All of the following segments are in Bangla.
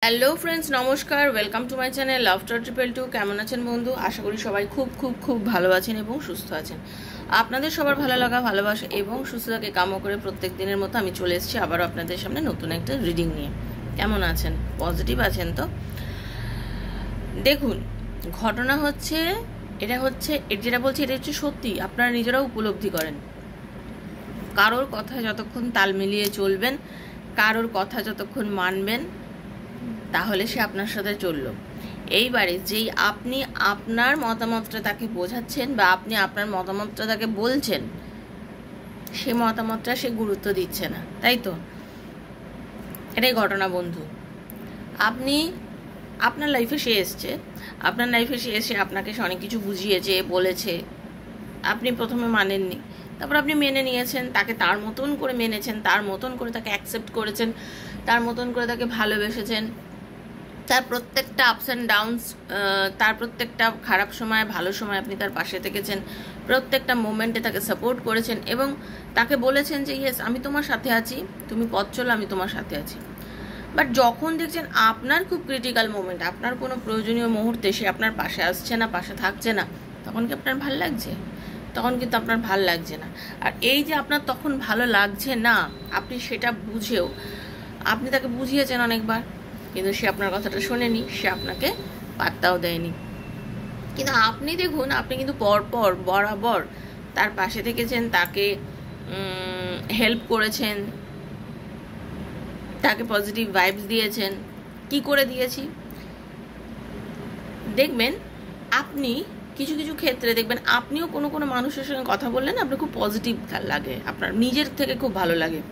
হ্যালো ফ্রেন্ডস, নমস্কার। Welcome to my channel laughter triple two. কেমন আছেন বন্ধু? আশা করি সবাই খুব খুব খুব ভালো আছেন এবং সুস্থ আছেন। আপনাদের সবার ভালো লাগা, ভালোবাসা এবং সুস্থতাকে কাম্য করে প্রত্যেক দিনের মতো আমি চলে এসেছি আবারও আপনাদের সামনে নতুন একটা রিডিং নিয়ে। কেমন আছেন? পজিটিভ আছেন তো? দেখুন, ঘটনা হচ্ছে যেটা বলছি এটা হচ্ছে সত্যি, আপনারা নিজেরাও উপলব্ধি করেন। কারোর কথা যতক্ষণ তাল মিলিয়ে চলবেন, কারোর কথা যতক্ষণ মানবেন, তাহলে সে আপনার সাথে চললো। এইবারে যেই আপনি আপনার মতামতটা তাকে বোঝাচ্ছেন বা আপনি আপনার মতামতটা তাকে বলছেন, সে মতামতটা সে গুরুত্ব দিচ্ছে না, তাই তো? এটাই ঘটনা বন্ধু। আপনি আপনার লাইফে সে এসছে, আপনার লাইফে সে এসে আপনাকে অনেক কিছু বুঝিয়েছে, বলেছে। আপনি প্রথমে মানেননি, তারপর আপনি মেনে নিয়েছেন, তাকে তার মতন করে মেনেছেন, তার মতন করে তাকে অ্যাকসেপ্ট করেছেন, তার মতন করে তাকে ভালোবেসেছেন। তার প্রত্যেকটা আপস অ্যান্ড ডাউনস, তার প্রত্যেকটা খারাপ সময় ভালো সময় আপনি তার পাশে থেকেছেন, প্রত্যেকটা মোমেন্টে তাকে সাপোর্ট করেছেন এবং তাকে বলেছেন যে ইয়েস, আমি তোমার সাথে আছি, তুমি পথ চলো, আমি তোমার সাথে আছি। বাট যখন দেখছেন আপনার খুব ক্রিটিক্যাল মোমেন্ট, আপনার কোনো প্রয়োজনীয় মুহূর্তে সে আপনার পাশে আসছে না, পাশে থাকছে না, তখন কি আপনার ভাল লাগছে? তখন কিন্তু আপনার ভাল লাগছে না। আর এই যে আপনার তখন ভালো লাগছে না, আপনি সেটা বুঝেও আপনি তাকে বুঝিয়েছেন অনেকবার, কিন্তু সে আপনার কথাটা শোনেনি, সে আপনাকে পাত্তাও দেয়নি। কিন্তু আপনি দেখুন, আপনি কিন্তু পরপর বরাবর তার পাশে থেকেছেন, তাকে হেল্প করেছেন, তাকে পজিটিভ ভাইবস দিয়েছেন। কি করে দিয়েছি দেখবেন, আপনি কিছু কিছু ক্ষেত্রে দেখবেন আপনিও কোনো কোনো মানুষের সঙ্গে কথা বললেন আপনার খুব পজিটিভ লাগে, আপনার নিজের থেকে খুব ভালো লাগে,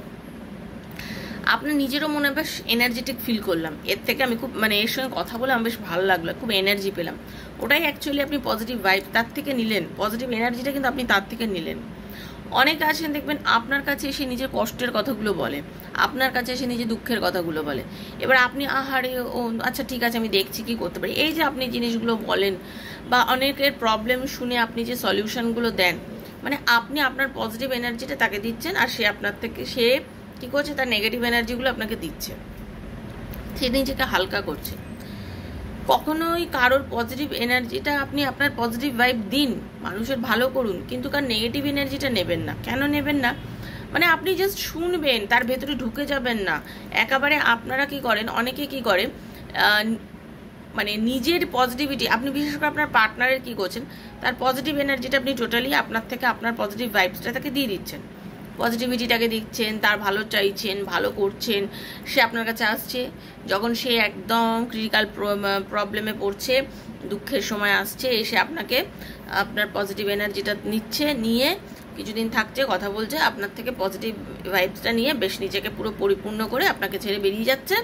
আপনার নিজেরও মনে বেশ এনার্জেটিক ফিল করলাম, এর থেকে আমি খুব এর সঙ্গে কথা বলে আমি বেশ ভালো লাগলো, খুব এনার্জি পেলাম। ওটাই অ্যাকচুয়ালি আপনি পজিটিভ ভাইব তার থেকে নিলেন, পজিটিভ এনার্জিটা কিন্তু আপনি তার থেকে নিলেন। অনেকে আছেন দেখবেন আপনার কাছে এসে নিজের কষ্টের কথাগুলো বলে, আপনার কাছে এসে নিজের দুঃখের কথাগুলো বলে। এবার আপনি আহারে ও আচ্ছা ঠিক আছে, আমি দেখছি কি করতে পারি, এই যে আপনি জিনিসগুলো বলেন বা অনেকের প্রবলেম শুনে আপনি যে সলিউশনগুলো দেন, আপনি আপনার পজিটিভ এনার্জিটা তাকে দিচ্ছেন আর সে আপনার থেকে সে কী করছে, তার নেগেটিভ এনার্জিগুলো আপনাকে দিচ্ছে, সে নিজেকে হালকা করছে। কখনোই কারোর পজিটিভ এনার্জিটা আপনি আপনার পজিটিভ ভাইব দিন, মানুষের ভালো করুন, কিন্তু কার নেগেটিভ এনার্জিটা নেবেন না। কেন নেবেন না? আপনি জাস্ট শুনবেন, তার ভেতরে ঢুকে যাবেন না একেবারে। আপনারা কি করেন, অনেকে কি করে, নিজের পজিটিভিটি, আপনি বিশেষ করে আপনার পার্টনারের কি করছেন, তার পজিটিভ এনার্জিটা আপনি টোটালি আপনার থেকে আপনার পজিটিভ ভাইবসটা তাকে দিয়ে দিচ্ছেন, পজিটিভিটিটাকে দিচ্ছেন, তার ভালো চাইছেন, ভালো করছেন। সে আপনার কাছে আসছে যখন সে একদম ক্রিটিক্যাল প্রবলেমে পড়ছে, দুঃখের সময় আসছে, এসে আপনাকে আপনার পজিটিভ এনার্জিটা নিচ্ছে, নিয়ে কিছুদিন থাকছে, কথা বলছে, আপনার থেকে পজিটিভ ভাইবসটা নিয়ে বেশ নিজেকে পুরো পরিপূর্ণ করে আপনাকে ছেড়ে বেরিয়ে যাচ্ছে।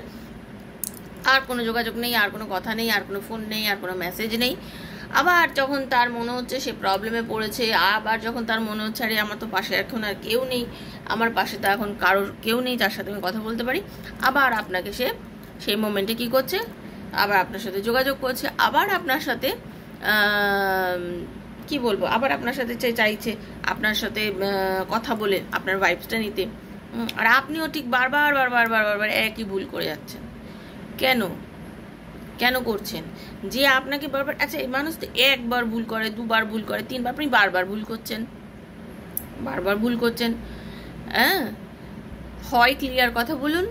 আর কোনো যোগাযোগ নেই, আর কোনো কথা নেই, আর কোনো ফোন নেই, আর কোনো মেসেজ নেই। আবার যখন তার মনে হচ্ছে সে প্রবলেমে পড়েছে, আবার যখন তার মনে হচ্ছে আরে আমার তো পাশে এখন আর কেউ নেই, আমার পাশে তো এখন কারোর কেউ নেই যার সাথে আমি কথা বলতে পারি, আবার আপনাকে সে সেই মোমেন্টে কী করছে, আবার আপনার সাথে যোগাযোগ করছে, আবার আপনার সাথে কি বলবো, আবার আপনার সাথে চাইছে আপনার সাথে কথা বলে আপনার ভাইবসটা নিতে। আর আপনিও ঠিক বারবার বারবার বারবার বারবার একই ভুল করে যাচ্ছেন। কেন কেন করছেন? যে আপনাকে বারবার, আচ্ছা এই মানুষ তো একবার ভুল করে, দুবার ভুল করে, তিনবার, আপনি বারবার ভুল করছেন, বারবার ভুল করছেন। হ্যাঁ, হয় ক্লিয়ার কথা বলুন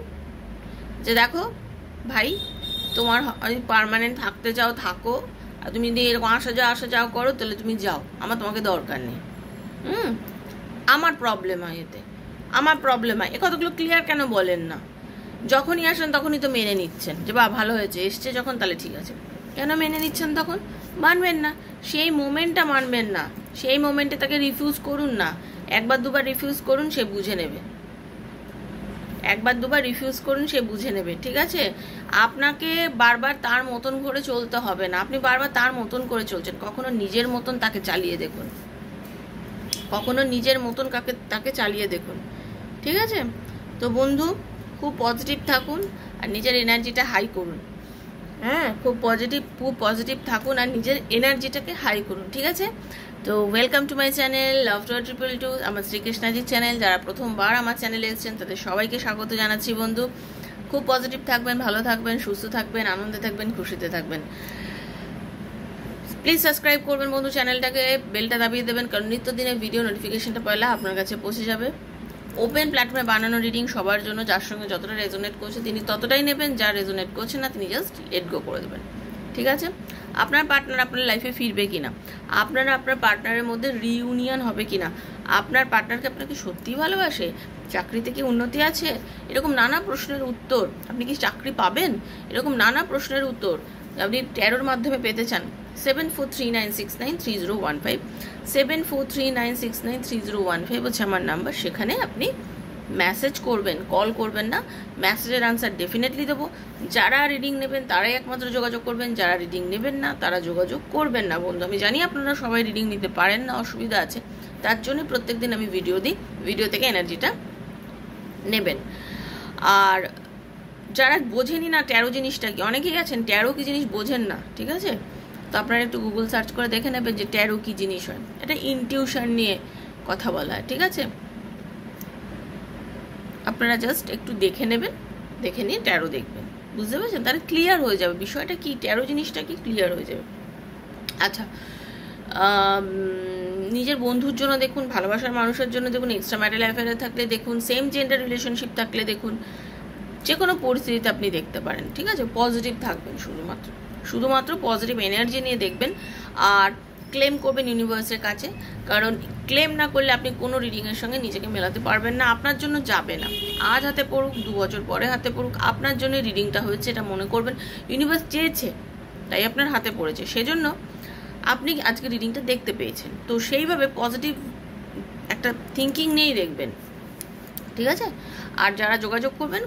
যে দেখো ভাই, তোমার পার্মানেন্ট থাকতে চাও থাকো, আর তুমি যদি এরকম আসা যাও করো তাহলে তুমি যাও, আমার তোমাকে দরকার নেই। আমার প্রবলেম হয় এতে, আমার প্রবলেম হয়, এ কথাগুলো ক্লিয়ার কেন বলেন না? যখনই আসেন তখনই তো মেনে নিচ্ছেন যে বা ভালো হয়েছে, এসছে যখন তাহলে ঠিক আছে। কেন মেনে নিচ্ছেন তখন? মানবেন না, সেই মোমেন্টটা মানবেন না, সেই মোমেন্টে তাকে রিফিউজ করুন না। একবার দুবার রিফিউজ করুন, সে বুঝে নেবে, একবার দুবার রিফিউজ করুন, সে বুঝে নেবে, ঠিক আছে? আপনাকে বারবার তার মতন করে চলতে হবে না, আপনি বারবার তার মতন করে চলছেন, কখনো নিজের মতন তাকে চালিয়ে দেখুন, কখনো নিজের মতন তাকে চালিয়ে দেখুন, ঠিক আছে? তো বন্ধু, খুব পজিটিভ থাকুন আর নিজের এনার্জিটা হাই করুন। হ্যাঁ, খুব পজিটিভ থাকুন আর নিজের এনার্জিটাকে হাই করুন, ঠিক আছে? তো welcome to my channel laughter triple two, আমার শ্রীকৃষ্ণাজির চ্যানেল। যারা প্রথমবার আমার চ্যানেলে এসেছেন তাদের সবাইকে স্বাগত জানাচ্ছি বন্ধু। খুব পজিটিভ থাকবেন, ভালো থাকবেন, সুস্থ থাকবেন, আনন্দে থাকবেন, খুশিতে থাকবেন। প্লিজ সাবস্ক্রাইব করবেন বন্ধু চ্যানেলটাকে, বেলটা দাবিয়ে দেবেন, কারণ নিত্যদিনের ভিডিও নোটিফিকেশনটা পয়লা আপনার কাছে পৌঁছে যাবে। ওপেন প্ল্যাটফর্মে বানানো রিডিং সবার জন্য, যার সঙ্গে যতটা রেজোনেট করছে তিনি ততটাই নেবেন, যা রেজোনেট করছে না তিনি জাস্ট লেট গো করে দেবেন। ঠিক আছে? আপনার পার্টনার আপনার লাইফে ফিরবে কিনা, আপনারা আপনার পার্টনারের মধ্যে রিইউনিয়ন হবে কিনা, আপনার পার্টনারকে আপনাকে সত্যিই ভালোবাসে, চাকরিতে কি উন্নতি আছে, এরকম নানা প্রশ্নের উত্তর, আপনি কি চাকরি পাবেন, এরকম নানা প্রশ্নের উত্তর আপনি ট্যারোর মাধ্যমে পেতে চান। 7439693015 7439693015 হচ্ছে আমার নাম্বার। সেখানে আপনি মেসেজ করবেন, কল করবেন না। মেসেজের আনসার ডেফিনেটলি দেবো। যারা রিডিং নেবেন তারাই একমাত্র যোগাযোগ করবেন, যারা রিডিং নেবেন না তারা যোগাযোগ করবেন না বন্ধু। আমি জানি আপনারা সবাই রিডিং নিতে পারেন না, অসুবিধা আছে, তার জন্য প্রত্যেকদিন আমি ভিডিও দিই, ভিডিও থেকে এনার্জিটা নেবেন। আর যারা বোঝেনি না ট্যারো জিনিসটা কি, অনেকেই আছেন ট্যারো কি জিনিস বোঝেন না, ঠিক আছে, তো আপনারা একটু গুগল সার্চ করে দেখে নেবেন যে ট্যারো কি জিনিস হয়। এটা ইনটিউশন নিয়ে কথা বলা হয়, ঠিক আছে, আপনারা জাস্ট একটু দেখে নেবেন, দেখে নিয়ে ট্যারো দেখবেন, বুঝতে পারছেন, তাহলে ক্লিয়ার হয়ে যাবে বিষয়টা কি, ট্যারো জিনিসটা কি ক্লিয়ার হয়ে যাবে। আচ্ছা, নিজের বন্ধুর জন্য দেখুন, ভালোবাসার মানুষের জন্য দেখুন, এক্সট্রা ম্যারিটাল অ্যাফেয়ারে থাকলে দেখুন, সেম জেন্ডার রিলেশনশিপ থাকলে দেখুন, যে কোনো পরিস্থিতিতে আপনি দেখতে পারেন। ঠিক আছে? পজিটিভ থাকবেন, শুধুমাত্র পজিটিভ এনার্জি নিয়ে দেখবেন। আর ক্লেম করবেন ইউনিভার্সের কাছে, কারণ ক্লেম না করলে আপনি কোনো রিডিংয়ের সঙ্গে নিজেকে মেলাতে পারবেন না, আপনার জন্য যাবে না। আজ হাতে পড়ুক, 2 বছর পরে হাতে পড়ুক, আপনার জন্য রিডিংটা হয়েছে এটা মনে করবেন। ইউনিভার্স চেয়েছে তাই আপনার হাতে পড়েছে, সেজন্য আপনি আজকে রিডিংটা দেখতে পেয়েছেন। তো সেইভাবে পজিটিভ একটা থিঙ্কিং নিয়েই দেখবেন, ঠিক আছে? আর যারা যোগাযোগ করবেন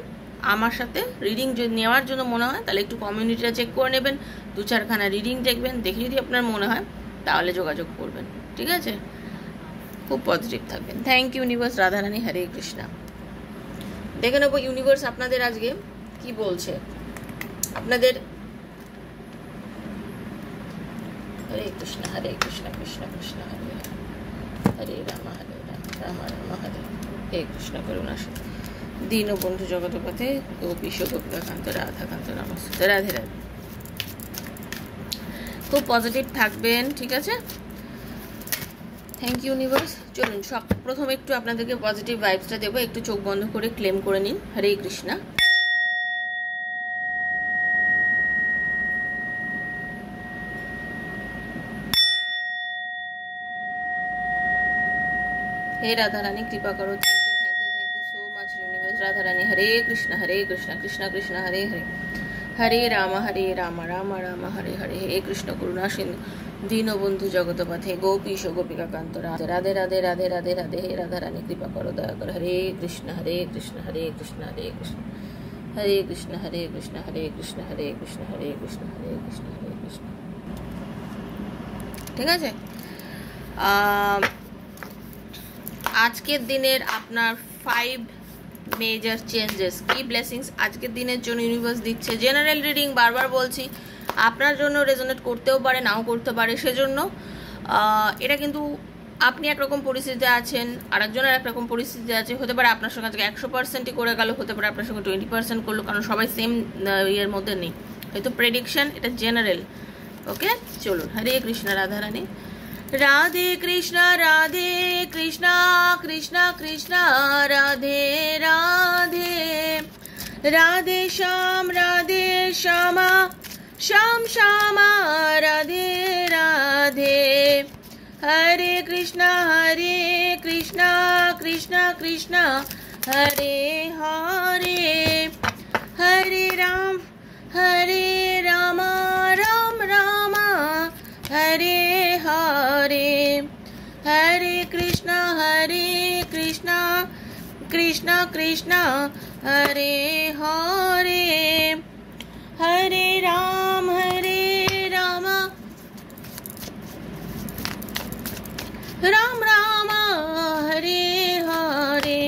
আমার সাথে রিডিং যদি নেওয়ার জন্য মনে হয়, তাহলে একটু কমিউনিটিটা চেক করে নেবেন, 2-4খানা রিডিং দেখবেন, দেখে যদি আপনার মনে হয় তাহলে যোগাযোগ করবেন। ঠিক আছে? খুব পজিটিভ থাকবেন। Thank you universe. Radharani, Hare Krishna. দেখে নেবো ইউনিভার্স আপনাদের আজকে কি বলছে। আপনাদের হরে কৃষ্ণ হরে কৃষ্ণ কৃষ্ণ কৃষ্ণ হরে হরে রাম হরে রাম রাম রাম হরে হে কৃষ্ণ করুণা দীন বন্ধু জগৎপথে গোপীশ গোপিকাকান্ত রাধাকান্ত নমস্তে। রাধে রাধে। খুব পজিটিভ থাকবেন, ঠিক আছে? Thank you universe. চলুন সব প্রথম একটু আপনাদেরকে পজিটিভ ভাইবসটা দেবো, একটু চোখ বন্ধ করে ক্লেম করে নিন। হরে কৃষ্ণা। हे राधा रानी कृपा करो। Thank you so much universe. Radha Rani, Hare Krishna Krishna Krishna Hare Hare, Hare Ram Ram Ram Hare Hare, हे कृष्ण करुणा सिंधु दीनबंधु जगतपथे गोपीश गोपिकाकांत राधे राधे राधे राधे राधे राधे, हे राधा रानी कृपा करो दया करो। हरे कृष्ण हरे कृष्ण हरे कृष्ण हरे कृष्ण, हरे कृष्ण हरे कृष्ण हरे कृष्ण हरे कृष्ण, हरे कृष्ण हरे कृष्ण हरे कृष्ण। ঠিক আছে? আজকের দিনের আপনার 5 মেজর চেঞ্জেস, কি ব্লেসিংস আজকের দিনের জন্য ইউনিভার্স দিচ্ছে। জেনারেল রিডিং, বারবার বলছি, আপনার জন্য রেজোনেট করতেও পারে, নাও করতে পারে, সেজন্য এটা কিন্তু আপনি একরকম পরিস্থিতিতে আছেন, আরেকজনের একরকম পরিস্থিতিতে আছে। হতে পারে আপনার সঙ্গে আজকে 100%ই করে গেল, হতে পারে আপনার সঙ্গে 20% করলো, কারণ সবাই সেম ইয়ের মধ্যে নেই, হয়তো প্রেডিকশন, এটা জেনারেল। ওকে, চলুন। হরে কৃষ্ণ। রাধারানী, राधे कृष्णा कृष्णा कृष्णा राधे राधे, राधे श्यामा श्याम श्यामा राधे राधे, हरे कृष्णा कृष्णा कृष्णा हरे हरे, हरे राम राम राम हरे हरे, हरे कृष्णा कृष्णा कृष्णा हरे हरे, हरे राम राम राम हरे हरे।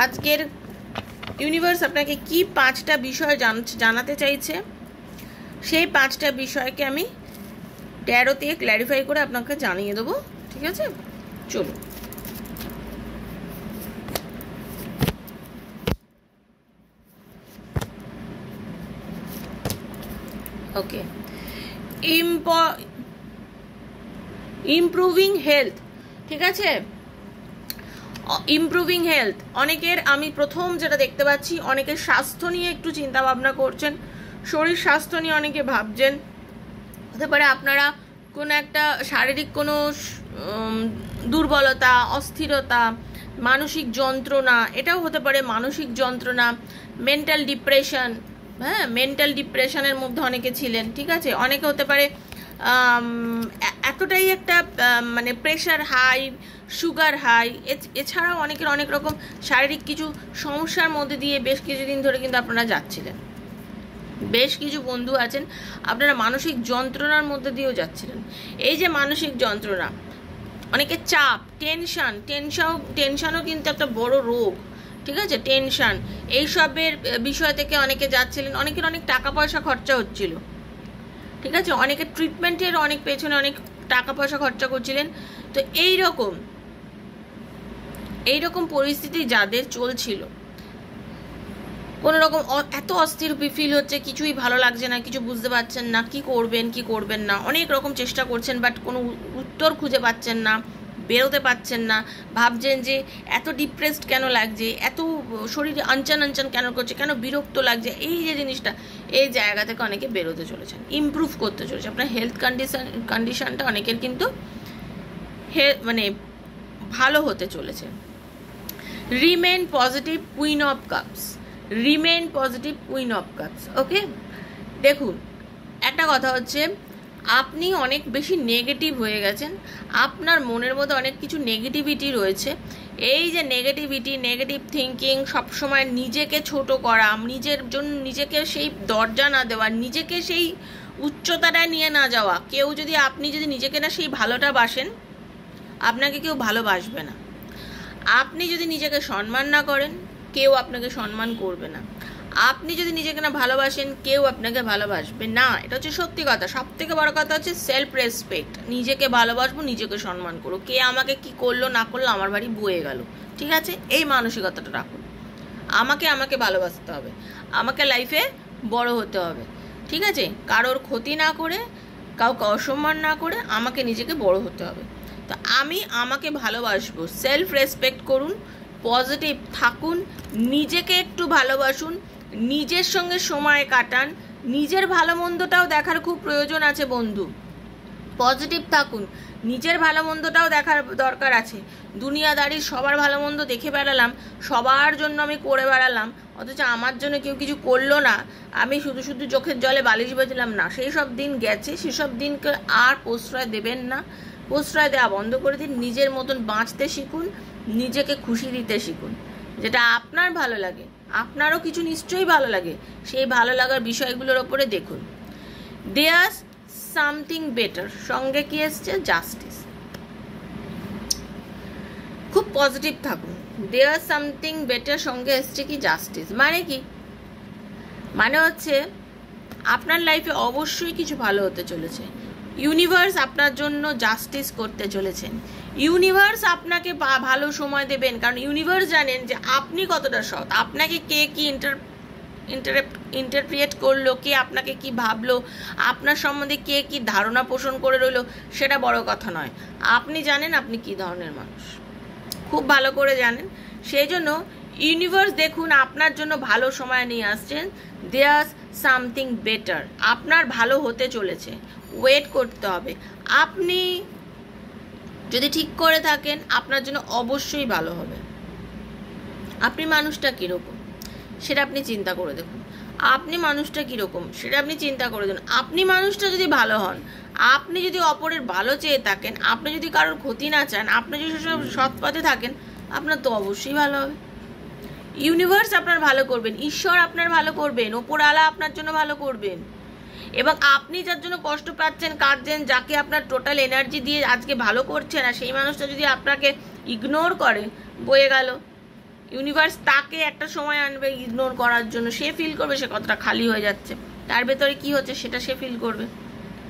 আজকের ইউনিভার্স আপনাকে কি 5টা বিষয় জানাতে চাইছে, সেই 5টা বিষয়কে আমি ট্যারোতে ক্ল্যারিফাই করে আপনাকে জানিয়ে দেবো। ঠিক আছে? চলুন। ওকে, ইমপ্রুভিং হেলথ, ঠিক আছে, ইমপ্রুভিং হেলথ। অনেকের, আমি প্রথম যেটা দেখতে পাচ্ছি, অনেকের স্বাস্থ্য নিয়ে একটু চিন্তা ভাবনা করছেন, শরীর স্বাস্থ্য নিয়ে অনেকে ভাবছেন। হতে পারে আপনারা কোনো একটা শারীরিক কোনো দুর্বলতা, অস্থিরতা, মানসিক যন্ত্রণা, এটাও হতে পারে মানসিক যন্ত্রণা, মেন্টাল ডিপ্রেশন, হ্যাঁ, মেন্টাল ডিপ্রেশনের মধ্যে অনেকে ছিলেন, ঠিক আছে। অনেকে হতে পারে এতটাই একটা মানে প্রেশার হাই, সুগার হাই, এছাড়াও অনেকের অনেক রকম শারীরিক কিছু সমস্যার মধ্যে দিয়ে বেশ কিছুদিন ধরে কিন্তু আপনারা যাচ্ছিলেন। বেশ কিছু বন্ধু আছেন আপনারা মানসিক যন্ত্রণার মধ্যে দিয়েও যাচ্ছিলেন। এই যে মানসিক যন্ত্রণা, অনেকে চাপ, টেনশনও কিন্তু একটা বড় রোগ, ঠিক আছে, টেনশন, এইসবের বিষয় থেকে অনেকে যাচ্ছিলেন। অনেকের অনেক টাকা পয়সা খরচা হচ্ছিল, ঠিক আছে, অনেকে ট্রিটমেন্টের অনেক পেছনে অনেক টাকা পয়সা খরচা করছিলেন। তো এইরকম পরিস্থিতি যাদের চলছিল, কোনো রকম এত অস্থির ফিল হচ্ছে, কিছুই ভালো লাগছে না, কিছু বুঝতে পারছেন না, কি করবেন না, অনেক রকম চেষ্টা করছেন, বাট কোনো উত্তর খুঁজে পাচ্ছেন না, বেরোতে পাচ্ছেন না, ভাবছেন যে এত ডিপ্রেসড কেন লাগছে, এত শরীরে আনচান কেন করছে, কেন বিরক্ত লাগছে, এই যে জিনিসটা, এই জায়গা থেকে অনেকে বেরোতে চলেছেন, ইমপ্রুভ করতে চলেছে। আপনার হেলথ কন্ডিশনটা অনেকের কিন্তু মানে ভালো হতে চলেছে। Remain positive, queen of cups, remain positive, queen of cups. Okay, দেখুন একটা কথা হচ্ছে, আপনি অনেক বেশি নেগেটিভ হয়ে গেছেন, আপনার মনের মধ্যে অনেক কিছু নেগেটিভিটি রয়েছে। এই যে নেগেটিভ থিঙ্কিং, সবসময় নিজেকে ছোট করা, নিজের জন্য নিজেকে সেই দরজা না দেওয়া, নিজেকে সেই উচ্চতাটায় নিয়ে না যাওয়া। আপনি যদি নিজেকে না সেই ভালোটা বাসেন, আপনাকে কেউ ভালোবাসবে না। আপনি যদি নিজেকে সম্মান না করেন, কেউ আপনাকে সম্মান করবে না। আপনি যদি নিজেকে না ভালোবাসেন, কেউ আপনাকে ভালোবাসবে না। এটা হচ্ছে সত্যি কথা। সব থেকে বড় কথা হচ্ছে সেলফ রেসপেক্ট। নিজেকে ভালোবাসবো, নিজেকে সম্মান করো। কে আমাকে কি করলো না করলো আমার বাড়ি বয়ে গেল, ঠিক আছে, এই মানসিকতাটা রাখুন। আমাকে ভালোবাসতে হবে, আমাকে লাইফে বড় হতে হবে, ঠিক আছে, কারোর ক্ষতি না করে, কাউকে অসম্মান না করে আমাকে নিজেকে বড় হতে হবে। তো আমাকে ভালোবাসবো, সেলফ রেসপেক্ট করুন, পজিটিভ থাকুন, নিজেকে একটু ভালোবাসুন, নিজের সঙ্গে সময় কাটান, নিজের ভালো মন্দটাও দেখার খুব প্রয়োজন আছে বন্ধু। পজিটিভ থাকুন, নিজের ভালো মন্দটাও দেখার দরকার আছে। দুনিয়াদারির সবার ভালো মন্দ দেখে বেড়ালাম, সবার জন্য আমি করে বেড়ালাম, অথচ আমার জন্য কেউ কিছু করলো না, আমি শুধু চোখের জলে বালিশ বাজলাম না, সেই সব দিন গেছে। সেসব দিনকে আর প্রশ্রয় দেবেন না, প্রশ্রয় দেওয়া বন্ধ করে দিন। নিজের মতন বাঁচতে শিখুন, নিজেকে খুশি দিতে শিখুন। যেটা আপনার ভালো লাগে, আপনারও কিছু নিশ্চয়ই ভালো লাগে, সেই ভালো লাগার বিষয়গুলোর ওপরে দেখুন। দেয়ার সামথিং বেটার, সঙ্গে কি এসছে? জাস্টিস। খুব পজিটিভ থাকুন। দেয়ার সামথিং বেটার, সঙ্গে এসছে কি? জাস্টিস। মানে কি? মানে হচ্ছে আপনার লাইফে অবশ্যই কিছু ভালো হতে চলেছে। ইউনিভার্স আপনার জন্য জাস্টিস করতে চলেছেন। ইউনিভার্স আপনাকে ভালো সময় দেবেন, কারণ ইউনিভার্স জানেন যে আপনি কতটা সৎ। আপনাকে কে কি ইন্টারপ্রিয়েট করলো, কে আপনাকে কি ভাবলো, আপনার সম্বন্ধে কে কি ধারণা পোষণ করে রইলো, সেটা বড় কথা নয়। আপনি জানেন আপনি কি ধরনের মানুষ, খুব ভালো করে জানেন। সেই জন্য ইউনিভার্স দেখুন আপনার জন্য ভালো সময় নিয়ে আসছেন। দেয়ার সামথিং বেটার, আপনার ভালো হতে চলেছে, ওয়েট করতে হবে। আপনি যদি ঠিক করে থাকেন আপনার জন্য অবশ্যই ভালো হবে। আপনি মানুষটা কীরকম সেটা আপনি চিন্তা করে দেখুন। আপনি মানুষটা কীরকম সেটা আপনি চিন্তা করে দেখুন। আপনি মানুষটা যদি ভালো হন, আপনি যদি অপরের ভালো চেয়ে থাকেন, আপনি যদি কারোর ক্ষতি না চান, আপনি যদি সব সৎ পথে থাকেন, আপনার তো অবশ্যই ভালো হবে। ইউনিভার্স আপনার ভালো করবেন, ঈশ্বর আপনার ভালো করবেন, ওপরওয়ালা আপনার জন্য ভালো করবেন। এবং আপনি যার জন্য কষ্ট পাচ্ছেন, কাঁদছেন, যাকে আপনার টোটাল এনার্জি দিয়ে আজকে ভালো করছে না, সেই মানুষটা যদি আপনাকে ইগনোর করে, বয়ে গেল। ইউনিভার্স তাকে একটা সময় আনবে ইগনোর করার জন্য। সে ফিল করবে সে কতটা খালি হয়ে যাচ্ছে, তার ভেতরে কি হচ্ছে সেটা সে ফিল করবে,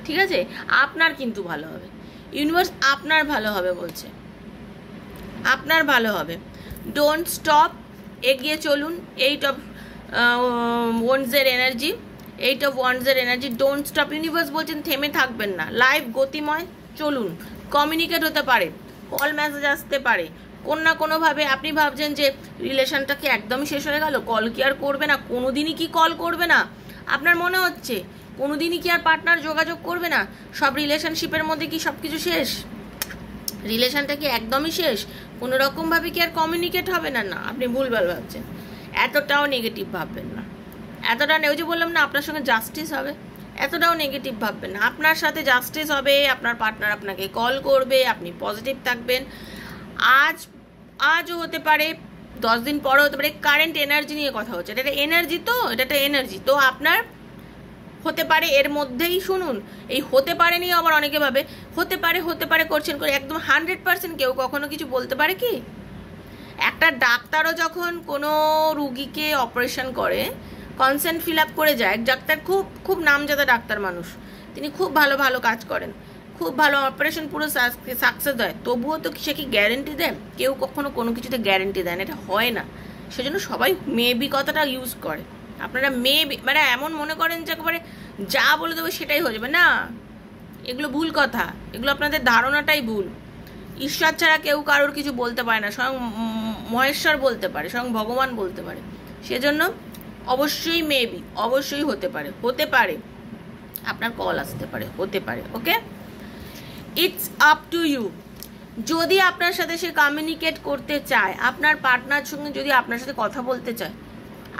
ঠিক আছে। আপনার কিন্তু ভালো হবে, ইউনিভার্স আপনার ভালো হবে বলছে, আপনার ভালো হবে। ডোন্ট স্টপ, এগিয়ে চলুন। 8 of Wands এর এনার্জি, এইট অফ ওয়ান্ডসের এনার্জি, ডোন্ট স্টপ। ইউনিভার্স বলছেন থেমে থাকবেন না, লাইফ গতিময়, চলুন। কমিউনিকেট হতে পারে, কল মেসেজ আসতে পারে, কোন না কোনোভাবে আপনি ভাবছেন যে রিলেশনটা কি একদমই শেষ হয়ে গেল, কল কি আর করবে না, কোনোদিনই কি কল করবে না, আপনার মনে হচ্ছে কোনোদিনই কি আর পার্টনার যোগাযোগ করবে না, সব রিলেশনশিপের মধ্যে কি সব কিছু শেষ, রিলেশনটা কি একদমই শেষ, কোনো রকমভাবে কি আর কমিউনিকেট হবে না? না, আপনি ভুলভাল ভাবছেন, এতটাও নেগেটিভ ভাববেন না, এতটা ওই যে বললাম না আপনার সঙ্গে জাস্টিস হবে, এতটাও নেগেটিভ ভাববেন না, আপনার সাথে জাস্টিস হবে, আপনার পার্টনার আপনাকে কল করবে, আপনি পজিটিভ থাকবেন। আজও হতে পারে, 10 দিন পরে হতে পারে। কারেন্ট এনার্জি নিয়ে কথা হচ্ছে, এটা এনার্জি, তো এটা একটা এনার্জি, তো আপনার হতে পারে এর মধ্যেই, শুনুন, এই হতে পারে নিয়ে আবার অনেকে ভাবে হতে পারে করছেন করে, একদম 100% কেউ কখনো কিছু বলতে পারে কি? একটা ডাক্তারও যখন কোনো রুগীকে অপারেশন করে, কনসেন্ট ফিল আপ করে যায়, ডাক্তার খুব খুব নামজাদা ডাক্তার মানুষ, তিনি খুব ভালো ভালো কাজ করেন, খুব ভালো অপারেশন পুরো সাকসেস হয়, তবুও তো সে কি গ্যারেন্টি দেন? কেউ কখনো কোনো কিছুতে গ্যারেন্টি দেন, এটা হয় না। সেজন্য সবাই মেবি কথাটা ইউজ করে। আপনারা মেবি মানে এমন মনে করেন যে একেবারে যা বলে দেবো সেটাই হয়ে যাবে, না, এগুলো ভুল কথা, এগুলো আপনাদের ধারণাটাই ভুল। ঈশ্বর ছাড়া কেউ কারোর কিছু বলতে পারে না, স্বয়ং মহেশ্বর বলতে পারে, স্বয়ং ভগবান বলতে পারে। সেজন্য অবশ্যই মেবি, অবশ্যই হতে পারে আপনার কল আসতে পারে, হতে পারে। ওকে, ইটস আপ টু ইউ। যদি আপনার সাথে সে কমিউনিকেট করতে চায়, আপনার পার্টনার সঙ্গে যদি আপনার সাথে কথা বলতে চায়,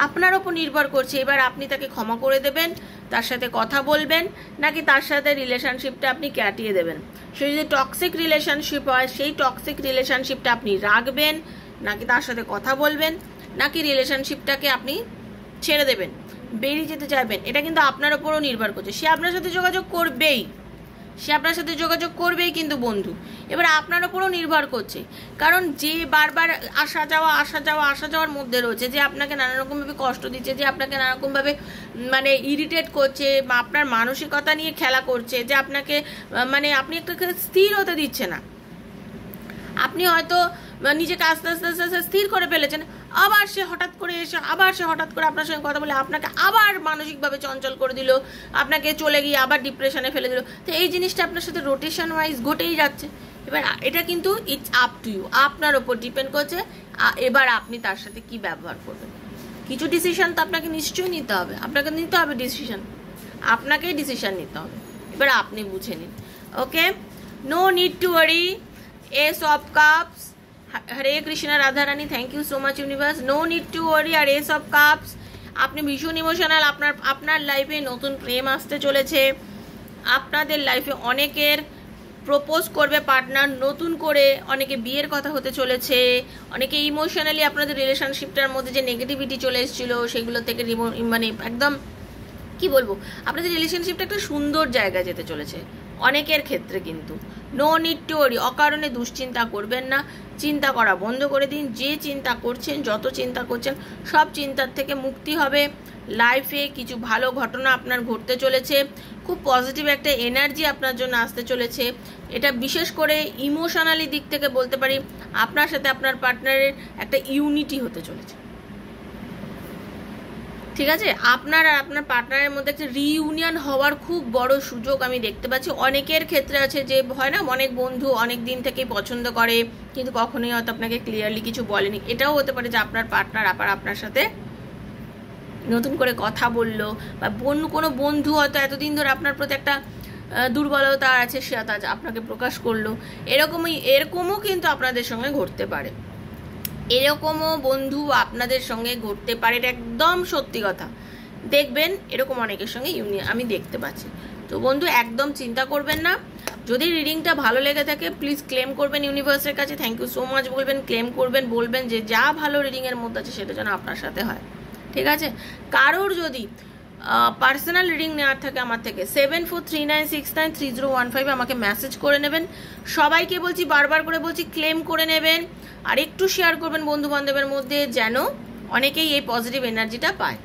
আপনার ওপর নির্ভর করছে এবার আপনি তাকে ক্ষমা করে দেবেন, তার সাথে কথা বলবেন, নাকি তার সাথে রিলেশনশিপটা আপনি কাটিয়ে দেবেন। সে যদি টক্সিক রিলেশনশিপ হয়, সেই টক্সিক রিলেশনশিপটা আপনি রাখবেন, নাকি তার সাথে কথা বলবেন, নাকি রিলেশনশিপটাকে আপনি ছেড়ে দেবেন, বেরিয়ে যেতে চাইবেন, এটা কিন্তু আপনার ওপরও নির্ভর করছে। সে আপনার সাথে যোগাযোগ করবেই, কিন্তু বন্ধু এবার আপনার ওপরও নির্ভর করছে, কারণ যে বারবার আসা যাওয়ার মধ্যে রয়েছে, যে আপনাকে নানা রকমভাবে কষ্ট দিচ্ছে, যে আপনাকে নানা রকমভাবে মানে ইরিটেট করছে, বা আপনার মানসিকতা নিয়ে খেলা করছে, যে আপনাকে মানে আপনি একটা স্থির হতে দিচ্ছে না, আপনি হয়তো নিজেকে আস্তে আস্তে আস্তে আস্তে স্থির করে ফেলেছেন, আবার সে হঠাৎ করে আপনার সঙ্গে কথা বলে আপনাকে আবার মানসিকভাবে চঞ্চল করে দিল, আপনাকে চলে গিয়ে আবার ডিপ্রেশনে ফেলে দিল। তো এই জিনিসটা আপনার সাথে রোটেশন ওয়াইজ ঘটেই যাচ্ছে। এবার এটা কিন্তু ইটস আপ টু ইউ, আপনার ওপর ডিপেন্ড করছে এবার আপনি তার সাথে কি ব্যবহার করবেন। কিছু ডিসিশন তো আপনাকে নিশ্চয়ই নিতে হবে, আপনাকেই ডিসিশন নিতে হবে, এবার আপনি বুঝে নিন। Okay, no need to worry. Ace of cups, Hare Krishna Radha Rani, thank you so much universe. No need to worry. আর এস অফ কাপস, আপনি ভীষণ ইমোশনাল, আপনার লাইফে নতুন প্রেম আসতে চলেছে, আপনাদের লাইফে অনেকের প্রপোজ করবে পার্টনার নতুন করে, অনেকে বিয়ের কথা হতে চলেছে, অনেকে ইমোশনালি আপনাদের রিলেশনশিপটার মধ্যে যে নেগেটিভিটি চলে এসেছিল সেগুলো থেকে মানে একদম কি বলবো, আপনাদের রিলেশনশিপটা একটা সুন্দর জায়গায় যেতে চলেছে অনেকের ক্ষেত্রে। কিন্তু নো নিড টু ওয়ারি, অকারণে দুশ্চিন্তা করবেন না, চিন্তা করা বন্ধ করে দিন। যে চিন্তা করছেন, যত চিন্তা করছেন, সব চিন্তার থেকে মুক্তি হবে। লাইফে কিছু ভালো ঘটনা আপনার ঘটতে চলেছে, খুব পজিটিভ একটা এনার্জি আপনার জন্য আসতে চলেছে। এটা বিশেষ করে ইমোশনালি দিক থেকে বলতে পারি, আপনার সাথে আপনার পার্টনারের একটা ইউনিটি হতে চলেছে, ঠিক আছে? আপনার আর আপনার পার্টনারের মধ্যে একটা রিইউনিয়ন হওয়ার খুব বড় সুযোগ আমি দেখতে পাচ্ছি। অনেকের ক্ষেত্রে আছে যে হয় না, অনেক বন্ধু অনেক দিন থেকেই পছন্দ করে কিন্তু কখনোই হয়তো আপনাকে ক্লিয়ারলি কিছু বলেনি। এটাও হতে পারে যে আপনার পার্টনার আবার আপনার সাথে নতুন করে কথা বললো, বা কোনো বন্ধু হয়তো এতদিন ধরে আপনার প্রতি একটা দুর্বলতা আছে, সে আজ আপনাকে প্রকাশ করলো। এরকমও কিন্তু আপনাদের সঙ্গে ঘটতে পারে, এরকমও বন্ধু আপনাদের সঙ্গে ঘটতে পারে, এটা একদম সত্যি কথা। দেখবেন এরকম অনেকের সঙ্গে আমি দেখতে পাচ্ছি। তো বন্ধু একদম চিন্তা করবেন না, যদি রিডিংটা ভালো লেগে থাকে প্লিজ ক্লেম করবেন ইউনিভার্সের কাছে, থ্যাংক ইউ সো মাচ বলবেন, ক্লেম করবেন, বলবেন যে যা ভালো রিডিংয়ের মধ্যে আছে সেটা যেন আপনার সাথে হয়, ঠিক আছে? কারোর যদি পার্সোনাল রিডিং নেওয়ার থাকে আমার থেকে 7439693015 আমাকে মেসেজ করে নেবেন। সবাইকে বলছি, বারবার করে বলছি, ক্লেম করে নেবেন আর একটু শেয়ার করবেন বন্ধু বান্ধবের মধ্যে, যেন অনেকেই এই পজিটিভ এনার্জিটা পায়,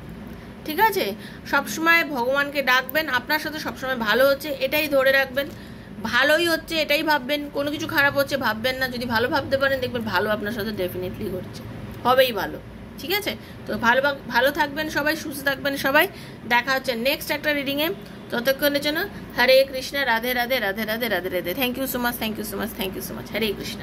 ঠিক আছে? সবসময় ভগবানকে ডাকবেন, আপনার সাথে সবসময় ভালো হচ্ছে এটাই ধরে রাখবেন, ভালোই হচ্ছে এটাই ভাববেন, কোনো কিছু খারাপ হচ্ছে ভাববেন না। যদি ভালো ভাবতে পারেন দেখবেন ভালো আপনার সাথে ডেফিনেটলি হচ্ছে, হবেই ভালো, ঠিক আছে? তো ভালো থাকবেন সবাই, সুস্থ থাকবেন সবাই। দেখা হচ্ছে নেক্সট একটা রিডিংয়ে। ততক্ষণের জন্য Hare Krishna, Radhe Radhe Radhe Radhe Radhe Radhe. Thank you so much, thank you so much, thank you so much. Hare Krishna.